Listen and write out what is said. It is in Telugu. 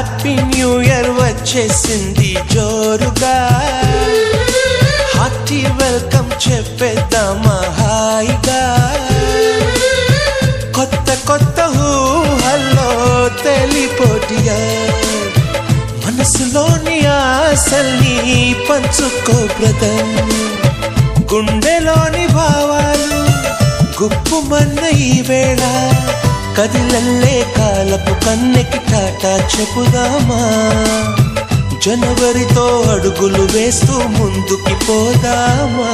హ్యాపీ న్యూ ఇయర్ వచ్చేసింది జోరుగా, హార్టీ వెల్కమ్ చెప్పేద్దామా హాయిగా. కొత్త కొత్త ఊహల్లో తెలిపోటియా, మనసులోని ఆశల్ని పంచుకో బ్రదర్. గుండెలోని భావాలు గుప్పుమన్న ఈ వేళ, కదిలల్లే కాలపు కన్నెకి టాటా చెప్పుదామా. జనవరితో అడుగులు వేస్తూ ముందుకి పోదామా.